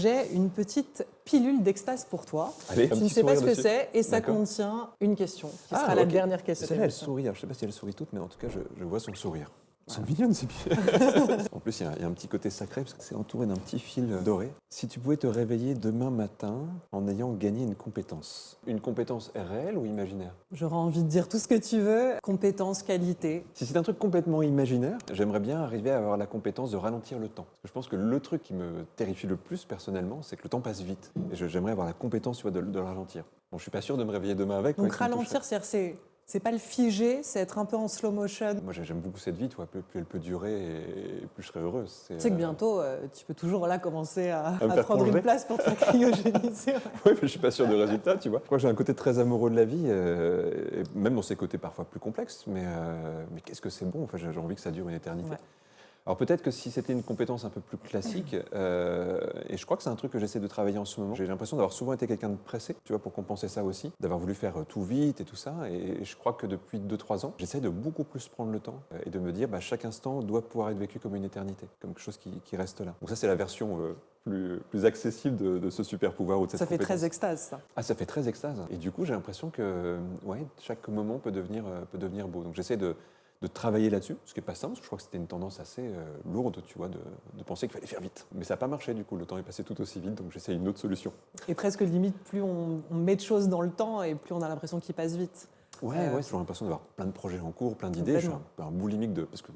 J'ai une petite pilule d'extase pour toi. Allez, un Tu ne petit sais pas ce sourire que dessus. c'est et ça D'accord. contient une question qui sera la ok. dernière question. Celle-là, elle sourit. Alors, je ne sais pas si elle sourit toutes, mais en tout cas, je vois son sourire. Elles sont mignonnes, ces pieds. En plus, il y a un petit côté sacré parce que c'est entouré d'un petit fil doré. Si tu pouvais te réveiller demain matin en ayant gagné une compétence est réelle ou imaginaire? J'aurais envie de dire tout ce que tu veux, compétences, qualité. Si c'est un truc complètement imaginaire, j'aimerais bien arriver à avoir la compétence de ralentir le temps. Parce que je pense que le truc qui me terrifie le plus personnellement, c'est que le temps passe vite. Et j'aimerais avoir la compétence, tu vois, de le ralentir. Bon, je suis pas sûr de me réveiller demain avec. Donc ouais, ça me toucherait. ralentir, c'est pas le figer, c'est être un peu en slow motion. Moi, j'aime beaucoup cette vie, tu vois. Plus elle peut durer et plus je serai heureuse. Tu sais que bientôt, tu peux toujours là commencer à me faire prendre congeler. une place pour te faire cryogéniser. Oui, mais je suis pas sûr du résultat, tu vois. Je crois que j'ai un côté très amoureux de la vie, et même dans ces côtés parfois plus complexes, mais qu'est-ce que c'est bon, enfin, j'ai envie que ça dure une éternité. Ouais. Alors peut-être que si c'était une compétence un peu plus classique, et je crois que c'est un truc que j'essaie de travailler en ce moment, j'ai l'impression d'avoir souvent été quelqu'un de pressé, tu vois, pour compenser ça aussi, d'avoir voulu faire tout vite et tout ça, et je crois que depuis 2-3 ans, j'essaie de beaucoup plus prendre le temps et de me dire, chaque instant doit pouvoir être vécu comme une éternité, comme quelque chose qui reste là. Donc ça, c'est la version plus accessible de ce super pouvoir ou de cette Ça fait compétence. très extase, ça. Ah, ça fait très extase. Et du coup, j'ai l'impression que chaque moment peut devenir beau. Donc j'essaie de travailler là-dessus, ce qui n'est pas simple, parce que je crois que c'était une tendance assez lourde, tu vois, de penser qu'il fallait faire vite. Mais ça n'a pas marché, du coup, le temps est passé tout aussi vite, donc j'essaie une autre solution. Et presque limite, plus on met de choses dans le temps et plus on a l'impression qu'il passe vite. Ouais, j'ai toujours l'impression d'avoir plein de projets en cours, plein d'idées. Je suis Complètement. un boulimique parce qu'il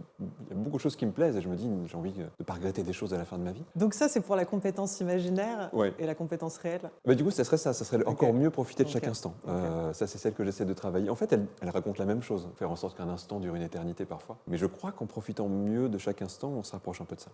y a beaucoup de choses qui me plaisent et je me dis, j'ai envie de ne pas regretter des choses à la fin de ma vie. Donc ça, c'est pour la compétence imaginaire Ouais. et la compétence réelle. Du coup, ça serait encore mieux profiter de chaque Ok. instant. Ok. Ça, c'est celle que j'essaie de travailler. En fait, elle raconte la même chose, faire en sorte qu'un instant dure une éternité parfois. Mais je crois qu'en profitant mieux de chaque instant, on se rapproche un peu de ça.